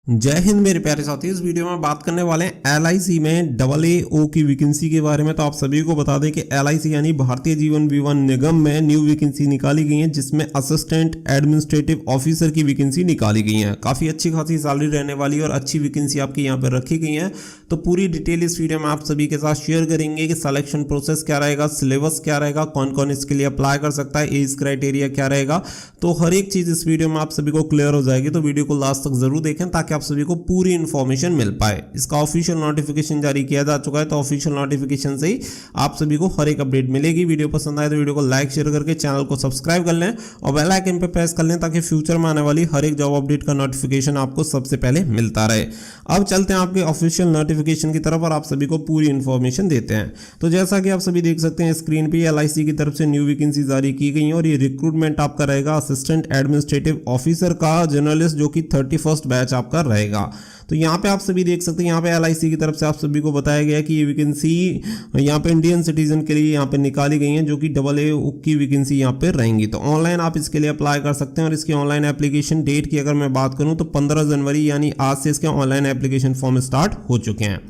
जय हिंद मेरे प्यारे साथी। इस वीडियो में बात करने वाले हैं एलआईसी में AAO की वैकेंसी के बारे में। तो आप सभी को बता दें कि एलआईसी यानी भारतीय जीवन बीमा निगम में न्यू वैकेंसी निकाली गई है, जिसमें असिस्टेंट एडमिनिस्ट्रेटिव ऑफिसर की वैकेंसी निकाली गई है। काफ़ी अच्छी खासी सैलरी रहने वाली और अच्छी वैकेंसी आपकी यहाँ पर रखी गई है। तो पूरी डिटेल इस वीडियो में आप सभी के साथ शेयर करेंगे कि सिलेक्शन प्रोसेस क्या रहेगा, सिलेबस क्या रहेगा, कौन कौन इसके लिए अप्लाई कर सकता है, एज क्राइटेरिया क्या रहेगा। तो हर एक चीज़ इस वीडियो में आप सभी को क्लियर हो जाएगी। तो वीडियो को लास्ट तक जरूर देखें ताकि आप सभी को पूरी इंफॉर्मेशन मिल पाए। इसका ऑफिशियल नोटिफिकेशन जारी किया जा चुका है, तो ऑफिशियल नोटिफिकेशन से ही आप सभी को हर एक अपडेट मिलेगी। वीडियो पसंद आए तो वीडियो को लाइक शेयर करके चैनल को सब्सक्राइब कर लें और बेल आइकन पे प्रेस कर लें ताकि फ्यूचर में आने वाली हर एक जॉब अपडेट का नोटिफिकेशन आपको सबसे पहले मिलता रहे। अब चलते हैं आपके ऑफिशियल नोटिफिकेशन की तरफ और आप सभी को पूरी इंफॉर्मेशन देते हैं। तो जैसा कि आप सभी देख सकते हैं स्क्रीन पे एलआईसी की तरफ से न्यू वैकेंसी जारी की गई है और ये रिक्रूटमेंट आपका रहेगा असिस्टेंट एडमिनिस्ट्रेटिव ऑफिसर का जर्नलिस्ट, जो कि 31st बैच आपका रहेगा। तो यहाँ पे आप सभी देख सकते हैं, यहाँ पे एलआईसी की तरफ से आप सभी को बताया गया है कि ये वैकेंसी यहाँ पे इंडियन सिटीजन के लिए यहाँ पे निकाली गई है, जो कि AAO की वैकेंसी यहाँ पे रहेंगी। तो ऑनलाइन आप इसके लिए अप्लाई कर सकते हैं और इसकी ऑनलाइन एप्लीकेशन डेट की अगर मैं बात करूँ तो 15 जनवरी यानी आज से इसके ऑनलाइन एप्लीकेशन फॉर्म स्टार्ट हो चुके हैं।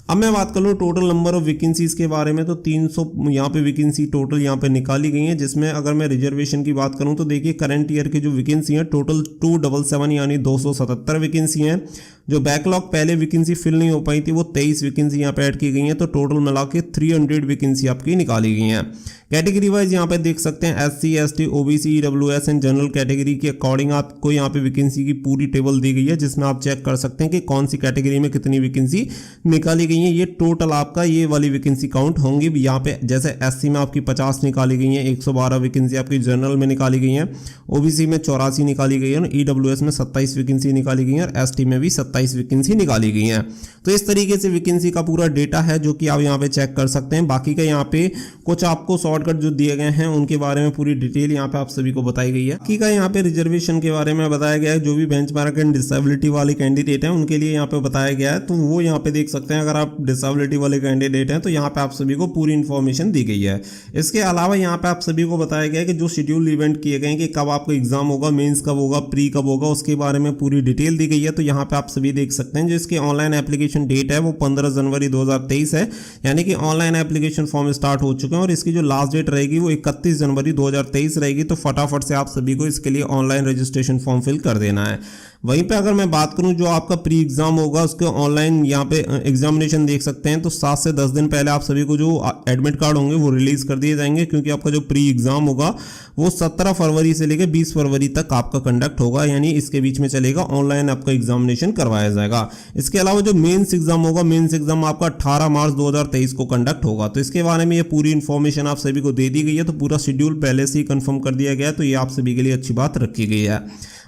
अब मैं बात कर लूँ टोटल नंबर ऑफ वैकेंसीज के बारे में, तो 300 यहाँ पे वैकेंसी टोटल यहाँ पे निकाली गई है, जिसमें अगर मैं रिजर्वेशन की बात करूँ तो देखिए करंट ईयर की जो वैकेंसी है टोटल 277 यानी 277 वैकेंसी हैं। जो बैकलॉग पहले वैकेंसी फिल नहीं हो पाई थी वो 23 वैकेंसी यहाँ पे ऐड की गई हैं। तो टोटल मिला के 300 वैकेंसी आपकी निकाली गई हैं। कैटेगरी वाइज यहाँ पे देख सकते हैं SC ST OBC EWS and general category के अकॉर्डिंग आपको यहाँ पे वैकेंसी की पूरी टेबल दी गई है, जिसमें आप चेक कर सकते हैं कि कौन सी कैटेगरी में कितनी वैकेंसी निकाली गई है। ये टोटल आपका ये वाली वैकेंसी काउंट होंगी। यहाँ पे जैसे SC में आपकी 50 निकाली गई है, 112 वैकेंसी आपकी जनरल में निकाली गई है, OBC में 84 निकाली गई है और EWS में 27 वैकेंसी निकाली गई है और ST में भी 27 वैकेंसी निकाली गई है। तो इस तरीके से वैकेंसी का पूरा डेटा है जो कि आप यहाँ पे चेक कर सकते हैं। बाकी का यहाँ पे कुछ आपको शॉर्टकट जो दिए गए हैं उनके बारे में पूरी डिटेल यहाँ पे आप सभी को बताई गई है। बाकी का यहाँ पे रिजर्वेशन के बारे में बताया गया है, जो भी बेंचमार्क एंड डिसेबिलिटी वाले कैंडिडेट हैं उनके लिए यहाँ पे बताया गया है। तो वो यहाँ पे देख सकते हैं, अगर आप डिसेबिलिटी वाले कैंडिडेट हैं तो यहाँ पे आप सभी को पूरी इन्फॉर्मेशन दी गई है। इसके अलावा यहाँ पे आप सभी को बताया गया है कि जो शेड्यूल इवेंट किए गए हैं कि कब आपका एग्जाम होगा, मेंस कब होगा, प्री कब होगा, उसके बारे में पूरी डिटेल दी गई है। तो यहाँ पे आप सभी देख सकते हैं जो इसके ऑनलाइन एप्लीकेशन डेट है वो 15 जनवरी 2023 है, यानी कि ऑनलाइन एप्लीकेशन फॉर्म स्टार्ट हो चुके हैं और इसकी जो लास्ट डेट रहेगी वो 31 जनवरी 2023 रहेगी। तो फटाफट से आप सभी को इसके लिए ऑनलाइन रजिस्ट्रेशन फॉर्म फिल कर देना है। वहीं पे अगर मैं बात करूं जो आपका प्री एग्जाम होगा उसके ऑनलाइन यहाँ पे एग्जामिनेशन देख सकते हैं, तो 7 से 10 दिन पहले आप सभी को जो एडमिट कार्ड होंगे वो रिलीज कर दिए जाएंगे, क्योंकि आपका जो प्री एग्जाम होगा वो 17 फरवरी से लेकर 20 फरवरी तक आपका कंडक्ट होगा, यानी इसके बीच में चलेगा, ऑनलाइन आपका एग्जामिनेशन करवाया जाएगा। इसके अलावा जो मेंस एग्जाम होगा, मेंस एग्जाम आपका 18 मार्च 2023 को कंडक्ट होगा। तो इसके बारे में ये पूरी इन्फॉर्मेशन आप सभी को दे दी गई है। तो पूरा शेड्यूल पहले से ही कंफर्म कर दिया गया है, तो ये आप सभी के लिए अच्छी बात रखी गई है।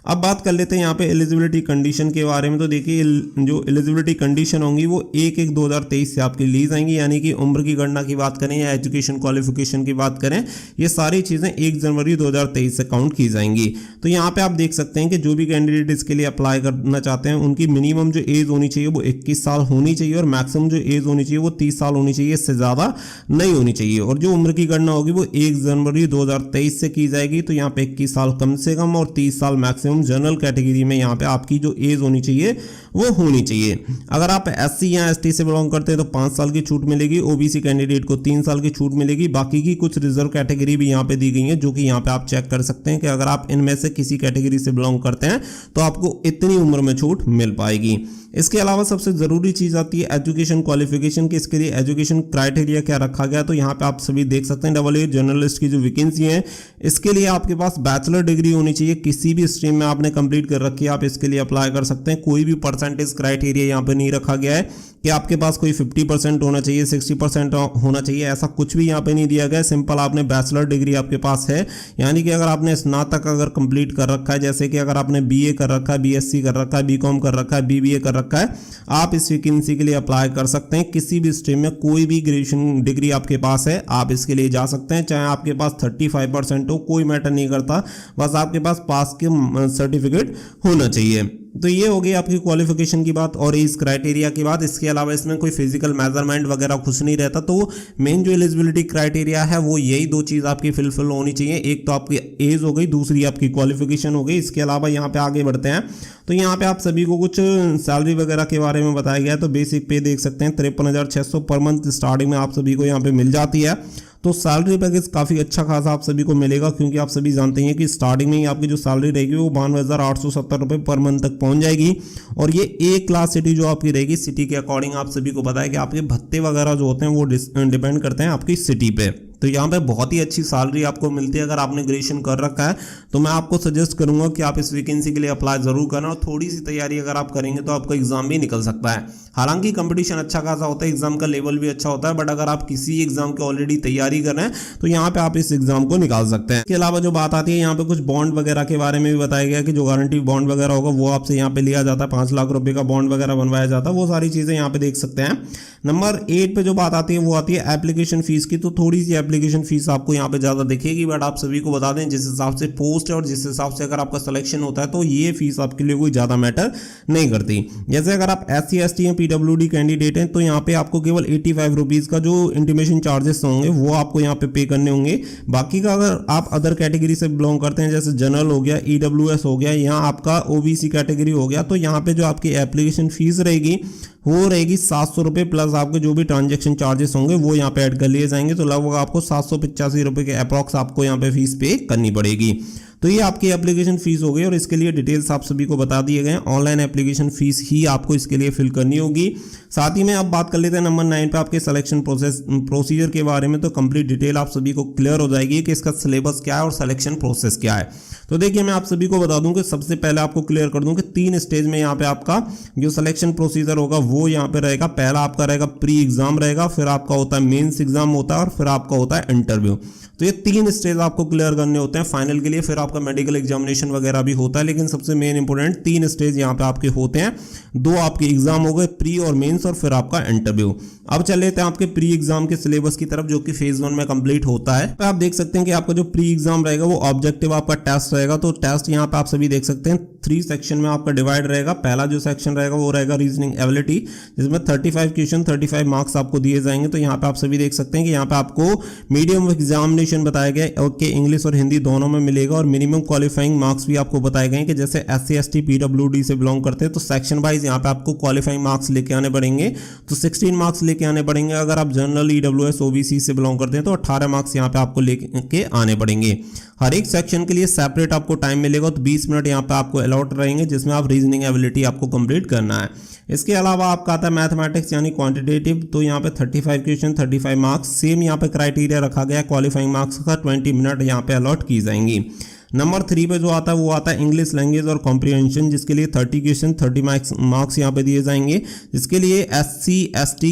अब बात कर लेते हैं यहाँ पे एलिजिबिलिटी कंडीशन के बारे में। तो देखिए जो एलिजिबिलिटी कंडीशन होंगी वो 1/1/2023 से आपकी ली जाएंगी, यानी कि उम्र की गणना की बात करें या एजुकेशन क्वालिफिकेशन की बात करें, ये सारी चीज़ें 1 जनवरी 2023 से काउंट की जाएंगी। तो यहाँ पे आप देख सकते हैं कि जो भी कैंडिडेट इसके लिए अप्लाई करना चाहते हैं उनकी मिनिमम जो एज होनी चाहिए वो 21 साल होनी चाहिए और मैक्सिमम जो एज होनी चाहिए वो 30 साल होनी चाहिए, इससे ज़्यादा नहीं होनी चाहिए। और जो उम्र की गणना होगी वो 1 जनवरी 2023 से की जाएगी। तो यहाँ पे 21 साल कम से कम और 30 साल मैक्सिमम जनरल कैटेगरी में यहाँ पे आपकी जो एज होनी चाहिए वो होनी चाहिए। अगर आप SC या ST से बिलोंग करते हैं तो 5 साल की छूट मिलेगी, OBC कैंडिडेट को 3 साल की छूट मिलेगी। बाकी की कुछ रिजर्व कैटेगरी भी यहाँ पे दी गई है, जो कि यहाँ पे आप चेक कर सकते हैं कि अगर आप इनमें से किसी कैटेगरी से बिलोंग करते हैं तो आपको इतनी उम्र में छूट मिल पाएगी। इसके अलावा सबसे ज़रूरी चीज़ आती है एजुकेशन क्वालिफिकेशन की। इसके लिए एजुकेशन क्राइटेरिया क्या रखा गया, तो यहाँ पे आप सभी देख सकते हैं AA जर्नलिस्ट की जो वैकेंसी है इसके लिए आपके पास बैचलर डिग्री होनी चाहिए, किसी भी स्ट्रीम में आपने कंप्लीट कर रखी है आप इसके लिए अप्लाई कर सकते हैं। कोई भी परसेंटेज क्राइटेरिया यहाँ पे नहीं रखा गया है कि आपके पास कोई 50% होना चाहिए, 60% होना चाहिए, ऐसा कुछ भी यहाँ पे नहीं दिया गया है। सिंपल आपने बैचलर डिग्री आपके पास है, यानी कि अगर आपने स्नातक अगर कंप्लीट कर रखा है, जैसे कि अगर आपने BA कर रखा है, BSc कर रखा है, BCom कर रखा है, BBA कर रखा है, आप इस वैकेंसी के लिए अप्लाई कर सकते हैं। किसी भी स्ट्रीम में कोई भी ग्रेजुएशन डिग्री आपके पास है आप इसके लिए जा सकते हैं, चाहे आपके पास 35% हो, कोई मैटर नहीं करता, बस आपके पास पास के सर्टिफिकेट होना चाहिए। तो ये हो गई आपकी क्वालिफिकेशन की बात और एज क्राइटेरिया की बात। इसके अलावा इसमें कोई फिजिकल मेजरमेंट वगैरह कुछ नहीं रहता। तो मेन जो एलिजिबिलिटी क्राइटेरिया है वो यही दो चीज़ आपकी फिलफिल होनी चाहिए, एक तो आपकी एज हो गई, दूसरी आपकी क्वालिफिकेशन हो गई। इसके अलावा यहाँ पे आगे बढ़ते हैं तो यहाँ पे आप सभी को कुछ सैलरी वगैरह के बारे में बताया गया है। तो बेसिक पे देख सकते हैं 53,600 पर मंथ स्टार्टिंग में आप सभी को यहाँ पे मिल जाती है। तो सैलरी पैकेज काफ़ी अच्छा खासा आप सभी को मिलेगा, क्योंकि आप सभी जानते हैं कि स्टार्टिंग में ही आपकी जो सैलरी रहेगी वो 92,870 रुपये पर मंथ तक पहुंच जाएगी। और ये ए क्लास सिटी जो आपकी रहेगी, सिटी के अकॉर्डिंग आप सभी को पता है कि आपके भत्ते वगैरह जो होते हैं वो डिपेंड करते हैं आपकी सिटी पे। तो यहाँ पे बहुत ही अच्छी सैलरी आपको मिलती है। अगर आपने ग्रेजुएशन कर रखा है तो मैं आपको सजेस्ट करूंगा कि आप इस वैकेंसी के लिए अप्लाई जरूर करना, और थोड़ी सी तैयारी अगर आप करेंगे तो आपका एग्जाम भी निकल सकता है। हालांकि कंपटीशन अच्छा खासा होता है, एग्जाम का लेवल भी अच्छा होता है, बट अगर आप किसी एग्जाम की ऑलरेडी तैयारी कर रहे हैं तो यहाँ पे आप इस एग्जाम को निकाल सकते हैं। इसके अलावा जो बात आती है यहाँ पे कुछ बॉन्ड वगैरह के बारे में भी बताया गया कि जो गारंटी बॉन्ड वगैरह होगा वो आपसे यहाँ पे लिया जाता है, 5 लाख रुपए का बॉन्ड वगैरह बनवाया जाता है। वो सारी चीजें यहाँ पे देख सकते हैं। नंबर 8 पे जो बात आती है वो आती है एप्लीकेशन फीस की। तो थोड़ी सी एप्लीकेशन फीस आपको यहाँ पे ज्यादा दिखेगी, बट आप सभी को बता दें जिस हिसाब से पोस्ट है और जिस हिसाब से अगर आपका सिलेक्शन होता है तो ये फीस आपके लिए कोई ज्यादा मैटर नहीं करती। जैसे अगर आप SC ST या PWD कैंडिडेट हैं तो यहाँ पे आपको केवल 85 रुपीज का जो इंटीमेशन चार्जेस होंगे वो आपको यहाँ पे करने होंगे। बाकी का अगर आप अदर कैटेगरी से बिलोंग करते हैं, जैसे जनरल हो गया, EWS हो गया, यहाँ आपका OBC कैटेगरी हो गया, तो यहाँ पे जो आपकी एप्लीकेशन फीस रहेगी वो रहेगी 700 रुपये, प्लस आपके जो भी ट्रांजैक्शन चार्जेस होंगे वो यहाँ पे ऐड कर लिए जाएंगे। तो लगभग आपको 785 रुपये के अप्रॉक्स आपको यहाँ पे फीस पे करनी पड़ेगी। तो ये आपकी एप्लीकेशन फीस हो गई और इसके लिए डिटेल्स आप सभी को बता दिए गए। ऑनलाइन एप्लीकेशन फीस ही आपको इसके लिए फिल करनी होगी। साथ ही में अब बात कर लेते हैं नंबर 9 पे आपके सिलेक्शन प्रोसीजर के बारे में। तो कंप्लीट डिटेल आप सभी को क्लियर हो जाएगी कि इसका सिलेबस क्या है और सिलेक्शन प्रोसेस क्या है। तो देखिए मैं आप सभी को बता दूं कि सबसे पहले आपको क्लियर कर दूं कि 3 स्टेज में यहाँ पे आपका जो सिलेक्शन प्रोसीजर होगा वो यहाँ पे रहेगा। पहला आपका रहेगा प्री एग्जाम रहेगा, फिर आपका होता है मेंस एग्जाम होता है और फिर आपका होता है इंटरव्यू। तो ये 3 स्टेज आपको क्लियर करने होते हैं फाइनल के लिए। फिर आपका मेडिकल एग्जामिनेशन वगैरह भी होता है, लेकिन सबसे मेन इंपॉर्टेंट 3 स्टेज यहाँ पे आपके होते हैं। 2 आपके एग्जाम हो गए, प्री और मेंस, और फिर आपका इंटरव्यू। अब चल लेते हैं आपके प्री एग्जाम के सिलेबस की तरफ, जो कि फेज 1 में कंप्लीट होता है। तो आप देख सकते हैं कि आपका जो प्री एग्जाम रहेगा वो ऑब्जेक्टिव आपका टेस्ट रहेगा। तो टेस्ट यहाँ पे आप सभी देख सकते हैं 3 सेक्शन में आपका डिवाइड रहेगा। पहला जो सेक्शन रहेगा वो रहेगा रीजनिंग एबिलिटी, जिसमें 35 क्वेश्चन 35 मार्क्स आपको दिए जाएंगे। तो यहाँ पे आप सभी देख सकते हैं कि यहाँ पे आपको मीडियम एग्जामिनेशन बताया गया ओके, इंग्लिश और हिंदी दोनों में मिलेगा, और मिनिमम क्वालिफाइंग मार्क्स भी आपको बताए गए कि जैसे SC ST PWD से बिलोंग करते हैं तो सेक्शन वाइज यहाँ पे आपको क्वालिफाइंग मार्क्स लेके आने पड़ेंगे। तो 16 मार्क्स लेके आने पड़ेंगे। अगर आप जनरल EWS OBC से बिलोंग करते हैं तो 18 मार्क्स यहाँ पे आपको लेके आने पड़ेंगे। हर एक सेक्शन के लिए सेपरेट आपको टाइम मिलेगा। तो 20 मिनट यहाँ पे आपको अलॉट रहेंगे, जिसमें आप रीजनिंग एबिलिटी आपको कंप्लीट करना है। इसके अलावा आपका आता है मैथमेटिक्स यानी क्वांटिटेटिव। तो यहाँ पे 35 क्वेश्चन 35 मार्क्स, सेम यहाँ पे क्राइटेरिया रखा गया है। क्वालिफाइंग मार्क्स का 20 मिनट यहाँ पे अलॉट की जाएंगी। नंबर 3 पे जो आता है वो आता है इंग्लिश लैंग्वेज और कॉम्प्रिहेंशन, जिसके लिए 30 क्वेश्चन 30 मार्क्स यहाँ पे दिए जाएंगे। जिसके लिए SC ST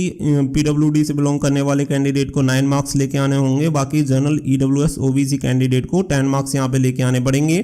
PWD से बिलोंग करने वाले कैंडिडेट को 9 मार्क्स लेके आने होंगे। बाकी जनरल EWS OBC कैंडिडेट को 10 मार्क्स यहाँ पे लेके आने पड़ेंगे।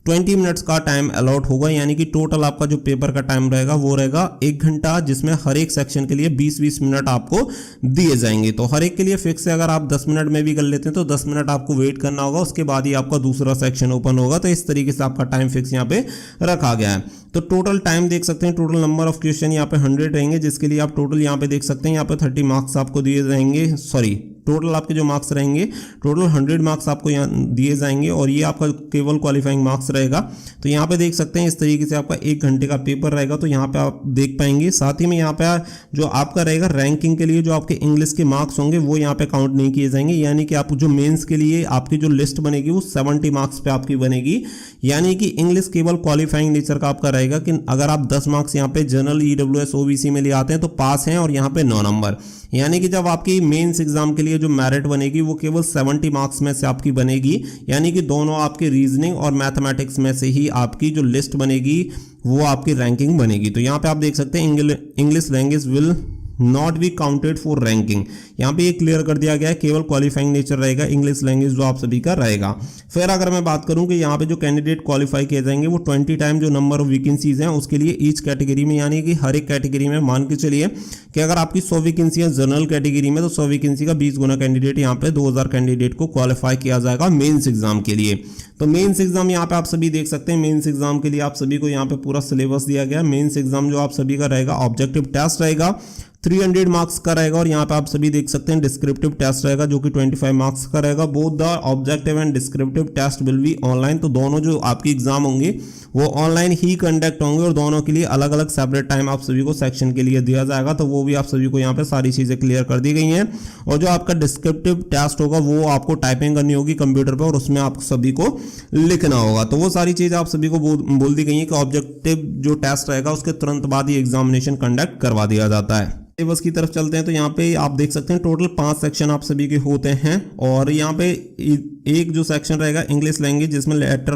20 मिनट्स का टाइम अलॉट होगा, यानी कि टोटल आपका जो पेपर का टाइम रहेगा वो रहेगा 1 घंटा, जिसमें हर एक सेक्शन के लिए 20-20 मिनट आपको दिए जाएंगे। तो हर एक के लिए फिक्स है। अगर आप 10 मिनट में भी कर लेते हैं तो 10 मिनट आपको वेट करना होगा, उसके बाद ही आपका दूसरा सेक्शन ओपन होगा। तो इस तरीके से आपका टाइम फिक्स यहाँ पे रखा गया है। तो टोटल टाइम देख सकते हैं, टोटल नंबर ऑफ क्वेश्चन यहाँ पे 100 रहेंगे, जिसके लिए आप टोटल यहाँ पे देख सकते हैं यहाँ पे 30 मार्क्स आपको दिए जाएंगे। सॉरी, टोटल आपके जो मार्क्स रहेंगे टोटल 100 मार्क्स आपको यहाँ दिए जाएंगे, और ये आपका केवल क्वालिफाइंग मार्क्स रहेगा। तो यहाँ पे देख सकते हैं इस तरीके से आपका 1 घंटे का पेपर रहेगा। तो यहाँ पे आप देख पाएंगे। साथ ही में यहाँ पे जो आपका रहेगा रैंकिंग के लिए जो आपके इंग्लिश के मार्क्स होंगे वो यहाँ पे काउंट नहीं किए जाएंगे, यानी कि आप जो मेंस के लिए आपकी जो लिस्ट बनेगी वो 70 मार्क्स पे आपकी बनेगी। यानी कि इंग्लिश केवल क्वालिफाइंग नेचर का आपका रहेगा कि अगर आप 10 मार्क्स यहाँ पे जनरल EWS OBC में ले आते हैं तो पास हैं, और यहाँ पे 9 नंबर। यानी कि जब आपकी मेंस एग्जाम के लिए जो मेरिट बनेगी वो केवल 70 मार्क्स में से आपकी बनेगी, यानी कि दोनों आपकी रीजनिंग और मैथमेटिक्स में से ही आपकी जो लिस्ट बनेगी वो आपकी रैंकिंग बनेगी। तो यहाँ पे आप देख सकते हैं English language will not be counted for ranking. यहाँ पे ये क्लियर कर दिया गया है, केवल क्वालिफाइंग नेचर रहेगा, इंग्लिश लैंग्वेज जो आप सभी का रहेगा। फिर अगर मैं बात करूं कि यहाँ पे जो कैंडिडेट क्वालिफाई किए जाएंगे वो 20 टाइम जो नंबर ऑफ वैकेंसीज हैं उसके लिए ईच कैटेगरी में, यानी कि हर एक कैटेगरी में मान के चलिए कि अगर आपकी 100 वैकेंसी है जनरल कैटेगरी में तो 100 वैकेंसी का 20 गुना कैंडिडेट यहाँ पे 2000 कैंडिडेट को क्वालिफाई किया जाएगा मेंस एग्जाम के लिए। तो मेंस एग्जाम यहाँ पे आप सभी देख सकते हैं, मेंस एग्जाम के लिए आप सभी को यहाँ पे पूरा सिलेबस दिया गया है। मेंस एग्जाम जो आप सभी का रहेगा ऑब्जेक्टिव टेस्ट रहेगा 300 मार्क्स का रहेगा, और यहाँ पे आप सभी देख सकते हैं डिस्क्रिप्टिव टेस्ट रहेगा जो कि 25 मार्क्स का रहेगा। Both the objective and descriptive test will be online, तो दोनों जो आपके एग्जाम होंगे वो ऑनलाइन ही कंडक्ट होंगे और दोनों के लिए अलग अलग सेपरेट टाइम आप सभी को सेक्शन के लिए दिया जाएगा। तो वो भी आप सभी को यहाँ पे सारी चीजें क्लियर कर दी गई हैं। और जो आपका डिस्क्रिप्टिव टेस्ट होगा वो आपको टाइपिंग करनी होगी कंप्यूटर पर और उसमें आप सभी को लिखना होगा। तो वो सारी चीजें आप सभी को बोल दी गई है कि ऑब्जेक्टिव जो टेस्ट रहेगा उसके तुरंत बाद ही एग्जामिनेशन कंडक्ट करवा दिया जाता है। सिलेबस की तरफ चलते हैं तो यहाँ पे आप देख सकते हैं टोटल 5 सेक्शन आप सभी के होते हैं, और यहाँ पे एक जो सेक्शन रहेगा इंग्लिश लैंग्वेज जिसमें लेटर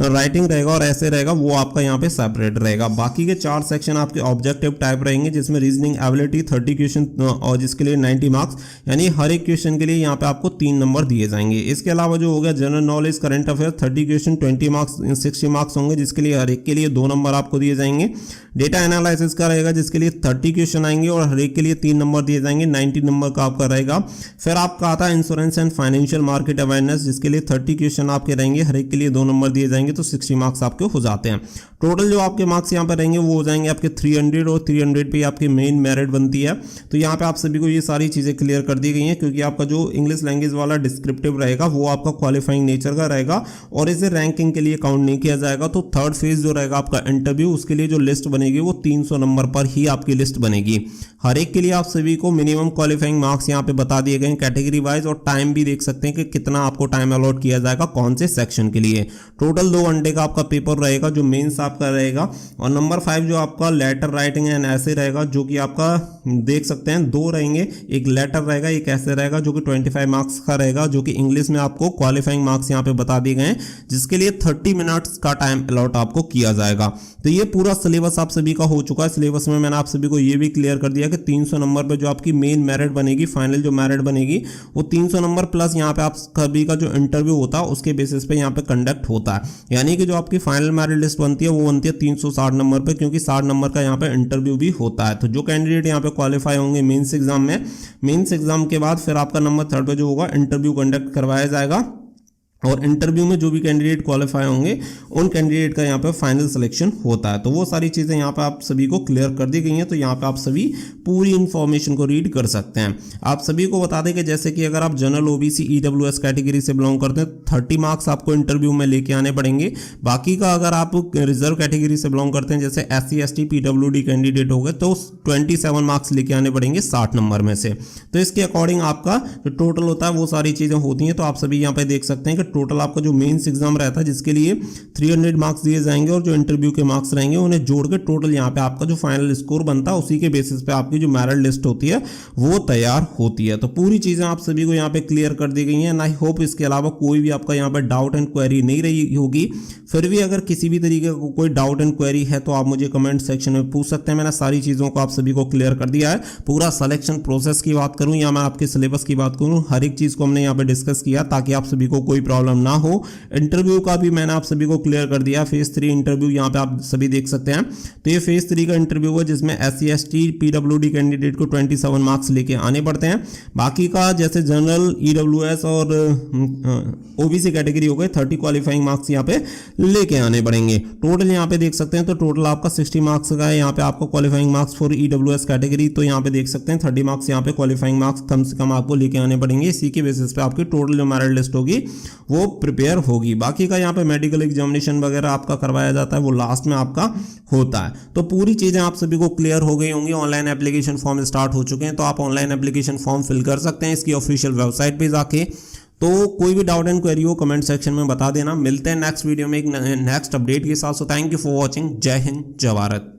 राइटिंग रहेगा और ऐसे रहेगा, वो आपका यहाँ पे सेपरेट रहेगा। बाकी के 4 सेक्शन आपके ऑब्जेक्टिव टाइप रहेंगे जिसमें रीजनिंग एबिलिटी 30 क्वेश्चन और जिसके लिए 90 मार्क्स, यानी हर एक क्वेश्चन के लिए यहाँ पे आपको 3 नंबर दिए जाएंगे। इसके अलावा जो हो गया general knowledge current affair 30 question 20 marks 60 marks होंगे, जिसके लिए हर एक के लिए 2 नंबर आपको दिए जाएंगे। डेटा एनालिसिस का रहेगा जिसके लिए 30 क्वेश्चन आएंगे और हर एक के लिए 3 नंबर दिए जाएंगे, 90 नंबर का आपका रहेगा। फिर आपका आता है insurance and financial market awareness जिसके लिए 30 क्वेश्चन आपके रहेंगे, हर एक के लिए 2 नंबर दिए जाएंगे, तो 60 मार्क्स आपके हो जाते हैं। टोटल जो आपके मार्क्स यहाँ पर रहेंगे वो हो जाएंगे आपके 300 और 300 पे आपकी मेन मेरिट बनती है। तो यहाँ पे आप सभी को ये सारी चीज़ें क्लियर कर दी गई हैं, क्योंकि आपका जो इंग्लिश लैंग्वेज वाला डिस्क्रिप्टिव रहेगा वो आपका क्वालिफाइंग नेचर का रहेगा और इसे रैंकिंग के लिए काउंट नहीं किया जाएगा। तो थर्ड फेज जो रहेगा आपका इंटरव्यू, उसके लिए जो लिस्ट बनेगी वो 300 नंबर पर ही आपकी लिस्ट बनेगी। हर एक के लिए आप सभी को मिनिमम क्वालिफाइंग मार्क्स यहाँ पे बता दिए गए कैटेगरी वाइज, और टाइम भी देख सकते हैं कि कितना आपको टाइम अलॉट किया जाएगा कौन से सेक्शन के लिए। टोटल 2 घंटे का आपका पेपर रहेगा जो मेंस आपका रहेगा। और नंबर 5 जो आपका लेटर राइटिंग एंड ऐसे रहेगा जो कि आपका देख सकते हैं 2 रहेंगे, एक लेटर रहेगा एक ऐसे रहेगा जो कि 25 मार्क्स का रहेगा, जो कि इंग्लिश में आपको क्वालिफाइंग मार्क्स यहाँ पे बता दिए गए हैं, जिसके लिए 30 मिनट्स का टाइम अलॉट आपको किया जाएगा। तो ये पूरा सिलेबस आप सभी का हो चुका है। सिलेबस में मैंने आप सभी को ये भी क्लियर कर दिया कि 300 नंबर पे जो आपकी मेन मेरिट बनेगी, फाइनल जो मेरिट बनेगी वो 300 नंबर प्लस यहाँ पे आप सभी का जो इंटरव्यू होता है उसके बेसिस पे यहाँ पे कंडक्ट होता है। यानी कि जो आपकी फाइनल मेरिट लिस्ट बनती है वो बनती है 360 नंबर पे, क्योंकि 60 नंबर का यहाँ पे इंटरव्यू भी होता है। तो जो कैंडिडेट यहाँ पे क्वालिफाई होंगे मेंस एग्जाम में, मेंस एग्जाम के बाद फिर आपका नंबर 3 पे जो होगा इंटरव्यू कंडक्ट करवाया जाएगा, और इंटरव्यू में जो भी कैंडिडेट क्वालिफाई होंगे उन कैंडिडेट का यहाँ पे फाइनल सिलेक्शन होता है। तो वो सारी चीज़ें यहाँ पे आप सभी को क्लियर कर दी गई हैं। तो यहाँ पे आप सभी पूरी इन्फॉर्मेशन को रीड कर सकते हैं। आप सभी को बता दें कि जैसे कि अगर आप जनरल ओबीसी ईडब्ल्यूएस कैटेगरी से बिलोंग करते हैं 30 मार्क्स आपको इंटरव्यू में लेके आने पड़ेंगे। बाकी का अगर आप रिजर्व कैटेगरी से बिलोंग करते हैं जैसे SC ST PWD कैंडिडेट हो गए तो 27 मार्क्स लेके आने पड़ेंगे 60 नंबर में से। तो इसके अकॉर्डिंग आपका जो टोटल होता है वो सारी चीज़ें होती हैं। तो आप सभी यहाँ पे देख सकते हैं कि टोटल आपका जो मेंस एग्जाम रहता है जिसके लिए 300 मार्क्स दिए जाएंगे और जो इंटरव्यू के मार्क्स रहेंगे उन्हें जोड़ के टोटल यहाँ पे आपका जो फाइनल स्कोर बनता है उसी के बेसिस पे आपकी जो मेरिट लिस्ट होती है वो तैयार होती है। तो पूरी चीज़ें आप सभी को यहाँ पे क्लियर कर दी गई हैं। आई होप इसके अलावा कोई भी आपका यहाँ पे डाउट एंड क्वेरी नहीं रही होगी। फिर भी अगर किसी भी तरीके का कोई डाउट एंड क्वेरी है तो आप मुझे कमेंट सेक्शन में पूछ सकते हैं। मैंने सारी चीज़ों को आप सभी को क्लियर कर दिया है। पूरा सिलेक्शन प्रोसेस की बात करूँ या मैं आपके सिलेबस की बात करूँ, हर एक चीज़ को हमने यहाँ पे डिस्कस किया ताकि आप सभी को कोई प्रॉब्लम ना हो। इंटरव्यू का भी मैंने आप सभी को क्लियर कर दिया। फेज 3 इंटरव्यू यहाँ पे आप सभी देख सकते हैं। तो ये फेज 3 का इंटरव्यू है जिसमें SC ST PWD कैंडिडेट को 27 मार्क्स लेके आने पड़ते हैं। बाकी का जैसे जनरल EWS और OBC कैटेगरी हो गए 30 क्वालिफाइंग मार्क्स यहाँ पे लेके आने पड़ेंगे। टोटल यहाँ पे देख सकते हैं तो टोटल आपका 60 मार्क्स का है यहाँ पे आपको qualifying marks for EWS category. तो यहाँ पे देख सकते हैं 30 मार्क्स यहाँ पे क्वालिफाइंग मार्क्स कम से कम आपको लेके आने पड़ेंगे। इसी के बेसिस पे आपकी टोटल जो मेरिट लिस्ट होगी वो प्रिपेयर होगी। बाकी का यहाँ पे मेडिकल एग्जामिनेशन वगैरह आपका करवाया जाता है वो लास्ट में आपका होता है। तो पूरी चीज़ें आप सभी को क्लियर हो गई होंगी। ऑनलाइन एप्लीकेशन फॉर्म स्टार्ट हो चुके हैं तो आप ऑनलाइन एप्लीकेशन फॉर्म फिल कर सकते हैं इसकी ऑफिशियल वेबसाइट पे जाके। तो कोई भी डाउट एंड क्वेरी हो कमेंट सेक्शन में बता देना। मिलते हैं नेक्स्ट वीडियो में एक नेक्स्ट अपडेट के साथ। So thank you for watching. जय हिंद जय भारत।